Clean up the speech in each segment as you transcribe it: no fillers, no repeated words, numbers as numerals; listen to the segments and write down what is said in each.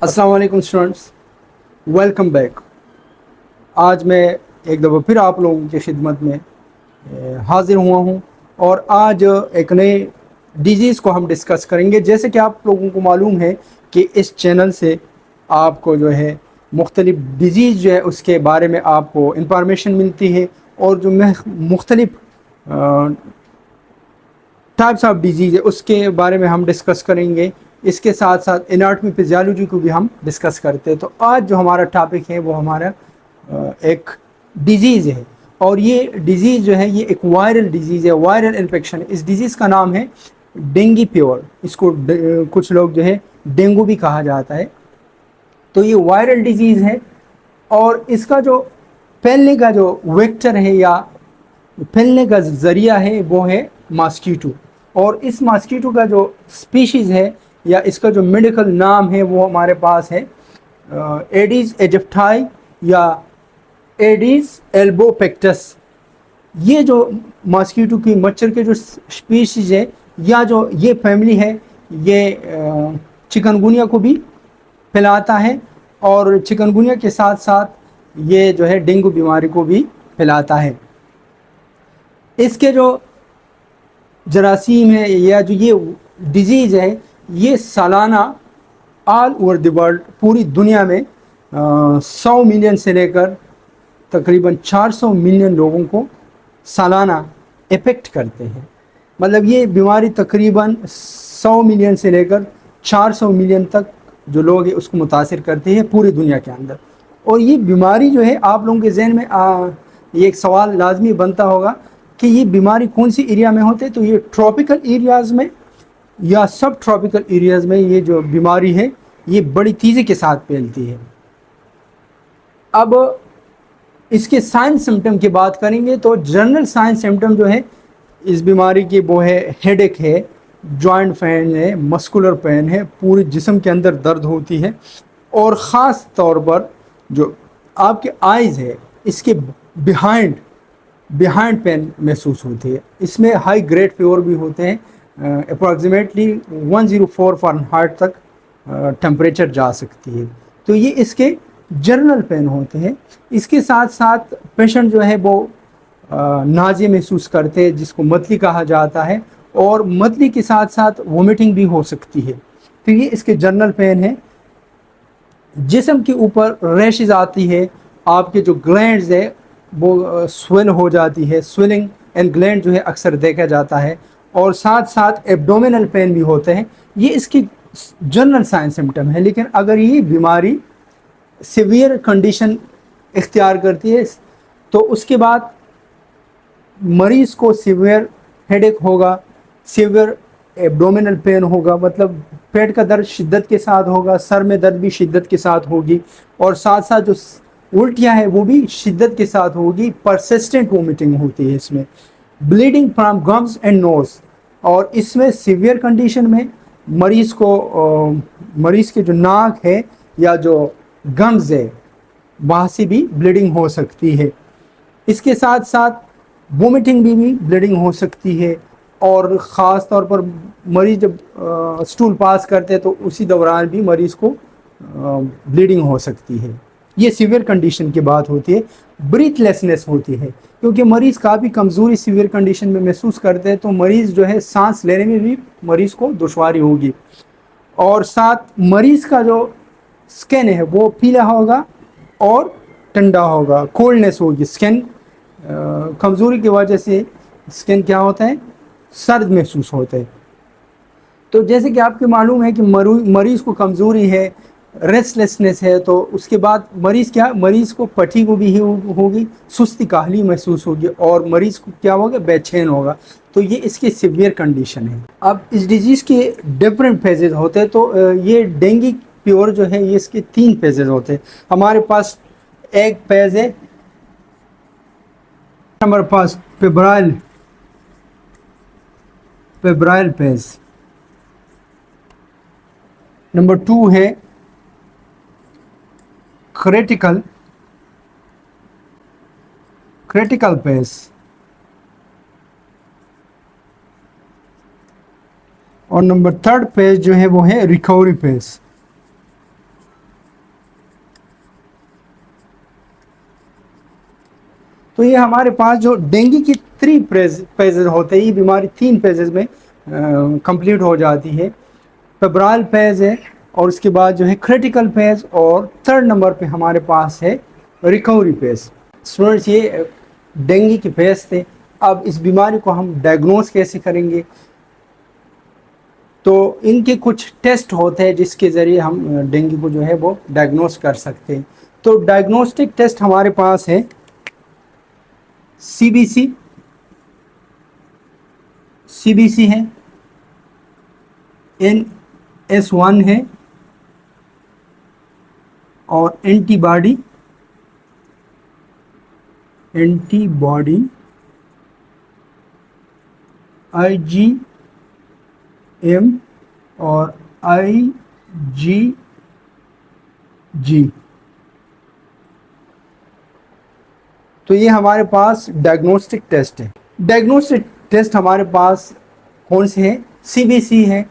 अस्सलाम वालेकुम students, welcome back. आज मैं एक दफ़ा फिर आप लोगों की खिदमत में हाज़िर हुआ हूँ और आज एक नए डिजीज़ को हम डिस्कस करेंगे। जैसे कि आप लोगों को मालूम है कि इस चैनल से आपको जो है मुख्तलिफ़ डिजीज़ जो है उसके बारे में आपको इंफॉर्मेशन मिलती है और जो मुख्तलिफ़ टाइप्स ऑफ डिजीज़ है उसके बारे में हम डिस्कस करेंगे। इसके साथ साथ एनाटॉमी फिजियोलॉजी को भी हम डिस्कस करते हैं। तो आज जो हमारा टॉपिक है वो हमारा एक डिजीज़ है और ये डिजीज़ जो है ये एक वायरल डिजीज़ है, वायरल इन्फेक्शन। इस डिजीज़ का नाम है डेंगू फीवर। इसको कुछ लोग जो है डेंगू भी कहा जाता है। तो ये वायरल डिजीज़ है और इसका जो फैलने का जो वेक्टर है या फैलने का ज़रिया है वो है मॉस्किटो। और इस मॉस्किटो का जो स्पीशीज़ है या इसका जो मेडिकल नाम है वो हमारे पास है एडिस एजिप्टाई या एडिस एल्बोपेक्टस। ये जो मॉस्किटो की मच्छर के जो स्पीशीज़ है या जो ये फैमिली है ये चिकनगुनिया को भी फैलाता है और चिकनगुनिया के साथ साथ ये जो है डेंगू बीमारी को भी फैलाता है। इसके जो जरासीम है या जो ये डिजीज़ है ये सालाना ऑल ओवर द वर्ल्ड पूरी दुनिया में 100 मिलियन से लेकर तकरीबन 400 मिलियन लोगों को सालाना इफ़ेक्ट करते हैं। मतलब ये बीमारी तकरीबन 100 मिलियन से लेकर 400 मिलियन तक जो लोग हैं उसको मुतासिर करते हैं पूरी दुनिया के अंदर। और ये बीमारी जो है आप लोगों के जहन में ये एक सवाल लाजमी बनता होगा कि ये बीमारी कौन सी एरिया में होते हैं। तो ये ट्रॉपिकल एरियाज़ में या सब ट्रॉपिकल एरियाज़ में ये जो बीमारी है ये बड़ी तेज़ी के साथ फैलती है। अब इसके साइंस सिम्टम की बात करेंगे तो जनरल साइंस सिम्टम जो है इस बीमारी की वो है हेडेक है, जॉइंट पेन है, मस्कुलर पेन है, पूरे जिस्म के अंदर दर्द होती है और ख़ास तौर पर जो आपके आइज़ है इसके बिहाइंड पेन महसूस होती है। इसमें हाई ग्रेड फीवर भी होते हैं, अप्रॉक्सीमेटली 104 फ़ारेनहाइट तक टेम्परेचर जा सकती है। तो ये इसके जनरल पेन होते हैं। इसके साथ साथ पेशेंट जो है वो नाज़िया महसूस करते हैं जिसको मतली कहा जाता है और मतली के साथ साथ वोमिटिंग भी हो सकती है। तो ये इसके जनरल पेन है। जिस्म के ऊपर रैशेज आती है, आपके जो ग्लैंड्स है वो स्वेल हो जाती है, स्वेलिंग एंड ग्लैंड जो है अक्सर देखा जाता है और साथ साथ एब्डोमिनल पेन भी होते हैं। ये इसकी जनरल साइन सिम्टम है। लेकिन अगर ये बीमारी सीवियर कंडीशन इख्तियार करती है तो उसके बाद मरीज़ को सीवियर हेडेक होगा, सीवियर एब्डोमिनल पेन होगा, मतलब पेट का दर्द शिद्दत के साथ होगा, सर में दर्द भी शिद्दत के साथ होगी और साथ साथ जो उल्टियाँ हैं वो भी शिद्दत के साथ होगी। परसिस्टेंट वोमिटिंग होती है इसमें, bleeding from gums and nose. और इसमें सीवियर कंडीशन में मरीज़ के जो नाक है या जो गम्स है वहाँ से भी ब्लीडिंग हो सकती है। इसके साथ साथ वोमिटिंग भी ब्लीडिंग हो सकती है और ख़ास तौर पर मरीज़ जब स्टूल पास करते हैं तो उसी दौरान भी मरीज़ को ब्लीडिंग हो सकती है। ये सीवियर कंडीशन की बात होती है। ब्रीथलेसनेस होती है क्योंकि मरीज़ काफ़ी कमज़ोरी सीवियर कंडीशन में महसूस करते हैं तो मरीज़ जो है सांस लेने में भी मरीज़ को दुश्वारी होगी और साथ मरीज़ का जो स्किन है वो पीला होगा और ठंडा होगा, कोल्डनेस होगी। स्किन कमज़ोरी की वजह से स्किन क्या होता है, सर्द महसूस होता है। तो जैसे कि आपको मालूम है कि मरीज़ को कमज़ोरी है, रेस्टलेसनेस है, तो उसके बाद मरीज़ को फटीग भी होगी, सुस्ती काहली महसूस होगी और मरीज़ को क्या होगा, बेचैन होगा। तो ये इसकी सीवियर कंडीशन है। अब इस डिजीज़ के डिफरेंट फेजेस होते हैं। तो ये डेंगू फीवर जो है ये इसके 3 फेजेस होते हैं। हमारे पास एक फेज़ है, हमारे पास फेब्राइल फेज़, नंबर 2 है क्रिटिकल फेज़ और नंबर 3rd फेज़ जो है वो है रिकवरी फेज़। تو یہ ہمارے پاس جو ڈینگی کی 3 فیزز ہوتے ہیں، یہ بیماری 3 فیزز میں کمپلیٹ ہو جاتی ہے. فیبرائل فیز ہے، اور اس کے بعد جو ہے کریٹیکل فیز، اور 3rd نمبر پہ ہمارے پاس ہے ریکوری فیز. اسٹوڈنٹس یہ ڈینگی کے فیز تھے. اب اس بیماری کو ہم ڈائگنوز کیسے کریں گے؟ تو ان کے کچھ ٹیسٹ ہوتے ہیں جس کے ذریعے ہم ڈینگی کو جو ہے وہ ڈائگنوز کر سکتے ہیں. تو ڈائگنوسٹک ٹیسٹ ہمارے پاس ہے سی بی سی ہے، NS1 ہے، اور اینٹی باڈی IgM اور IgG. تو یہ ہمارے پاس ڈائگنوسٹک ٹیسٹ ہے. ڈائگنوسٹک ٹیسٹ ہمارے پاس کون سے ہیں؟ CBC ہے،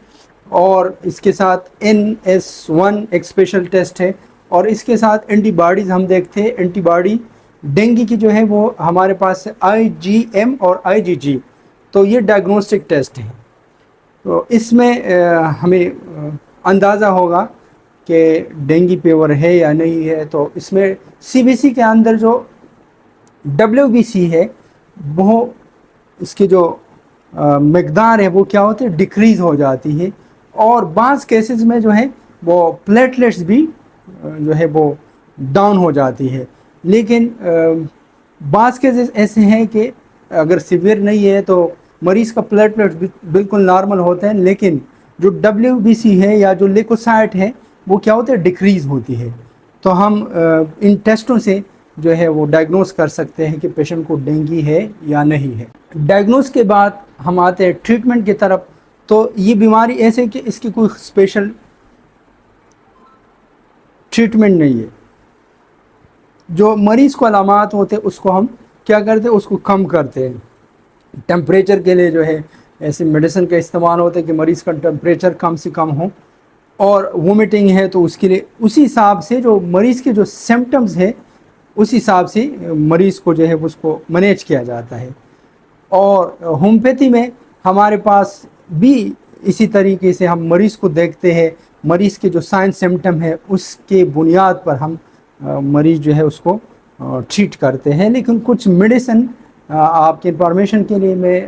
اور اس کے ساتھ NS1 ایک اسپیشل ٹیسٹ ہے، اور اس کے ساتھ اینٹی باڈیز ہم دیکھتے ہیں. اینٹی باڈی ڈینگی کی جو ہے وہ ہمارے پاس IgM اور IgG. تو یہ ڈائگنوسٹک ٹیسٹ ہے. تو اس میں ہمیں اندازہ ہوگا کہ ڈینگی فیور ہے یا نہیں ہے. تو اس میں CBC کے اندر جو WBC ہے، وہ اس کی جو مقدار ہے وہ کیا ہوتی ہے؟ ڈیکریز ہو جاتی ہے. اور بعض کیسز میں جو ہے وہ پلیٹلیٹس بھی جو ہے وہ ڈاؤن ہو جاتی ہے. لیکن بعض کیسز ایسے ہیں کہ اگر سیویئر نہیں ہے تو مریض کا پلیٹلیٹ بالکل نارمل ہوتے ہیں، لیکن جو WBC ہے یا جو لیکوسائٹ ہے وہ کیا ہوتے ہیں؟ ڈیکریز ہوتی ہے. تو ہم ان ٹیسٹوں سے جو ہے وہ ڈائگنوز کر سکتے ہیں کہ پیشنٹ کو ڈینگی ہے یا نہیں ہے. ڈائگنوز کے بعد ہم آتے ہیں ٹریٹمنٹ کی طرف. تو یہ بیماری ایسے کہ اس کی کوئی اسپیشل ٹریٹمنٹ نہیں ہے. جو مریض کو علامات ہوتے ہیں اس کو ہم کیا کرتے ہیں؟ اس کو کم کرتے ہیں. ٹیمپریچر کے لیے جو ہے ایسی میڈیسن کا استعمال ہوتا ہے کہ مریض کا ٹیمپریچر کم سے کم ہو. اور وومٹنگ ہے تو اس کے لیے اسی حساب سے جو مریض کے جو سمٹمز ہے اس حساب سے مریض کو جو ہے اس کو مینیج کیا جاتا ہے. اور ہومیوپیتھی میں ہمارے پاس بھی اسی طریقے سے ہم مریض کو دیکھتے ہیں، مریض کے جو سائن سمٹم ہے اس کے بنیاد پر ہم مریض جو ہے اس کو ٹریٹ کرتے ہیں. لیکن کچھ میڈیسن آپ کے انفارمیشن کے لیے میں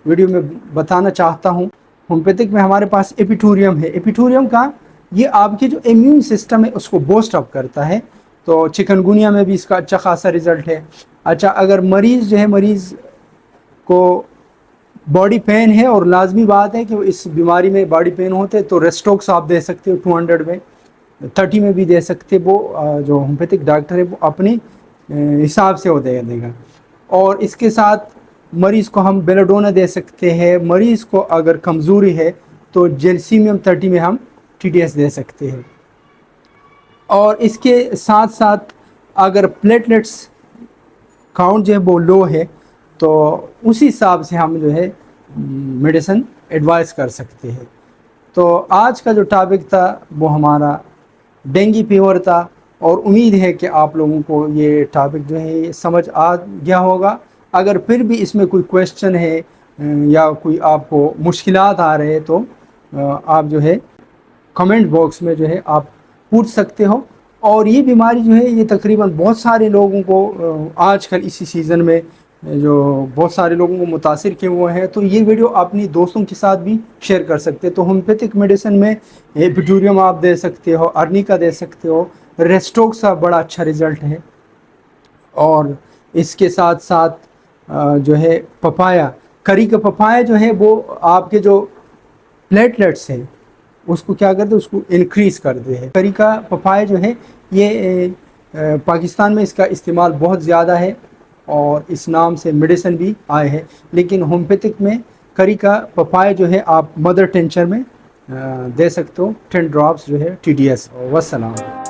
ویڈیو میں بتانا چاہتا ہوں. ہومیوپیتھک میں ہمارے پاس ایپیٹوریم ہے. ایپیٹوریم کا یہ آپ کے جو امیون سسٹم ہے اس کو بوسٹ اپ کرتا ہے. تو چکن گونیا میں بھی اس کا اچھا خاصا رزلٹ ہے. اچھا، اگر مریض جو ہے مریض کو باڈی پین ہے، اور لازمی بات ہے کہ اس بیماری میں باڈی پین ہوتے تو ریسٹوکس آپ دے سکتے ہو 200 میں، 30 میں بھی دے سکتے. وہ جو ہومیوپیتھک ڈاکٹر ہے وہ اپنی حساب سے وہ دے گا. اور اس کے ساتھ مریض کو ہم بیلاڈونا دے سکتے ہیں. مریض کو اگر کمزوری ہے تو جیلسیمیم 30 میں ہم TDS دے سکتے ہیں. اور اس کے ساتھ ساتھ اگر پلیٹلیٹس کاؤنٹ جو ہے وہ لو ہے تو اسی حساب سے ہم جو ہے میڈیسن ایڈوائز کر سکتے ہیں. تو آج کا جو ٹاپک تھا وہ ہمارا ڈینگی فیور تھا، اور امید ہے کہ آپ لوگوں کو یہ ٹاپک جو ہے سمجھ آ گیا ہوگا. اگر پھر بھی اس میں کوئی کویشچن ہے یا کوئی آپ کو مشکلات آ رہے تو آپ جو ہے کمنٹ باکس میں جو ہے آپ پوچھ سکتے ہو. اور یہ بیماری جو ہے یہ تقریباً بہت سارے لوگوں کو آج کل اسی سیزن میں جو بہت سارے لوگوں کو متاثر کیے ہوئے ہیں. تو یہ ویڈیو اپنی دوستوں کے ساتھ بھی شیئر کر سکتے. تو ہومیوپیتھک میڈیسن میں ایپیٹوریم آپ دے سکتے ہو، ارنیکا دے سکتے ہو، ریسٹوکس کا بڑا اچھا رزلٹ ہے. اور اس کے ساتھ ساتھ جو ہے پپایا، کری کا پپایا جو ہے وہ آپ کے جو پلیٹلیٹس ہیں اس کو کیا کرتے ہیں؟ اس کو انکریز کرتے ہیں. کری کا پپایا جو ہے یہ پاکستان میں اس کا استعمال بہت زیادہ ہے، اور اس نام سے میڈیسن بھی آئے ہیں. لیکن ہومیوپیتھک میں کری کا پپایا جو ہے آپ مدر ٹینچر میں دے سکتے ہو 10 ڈراپس جو ہے TDS. والسلام.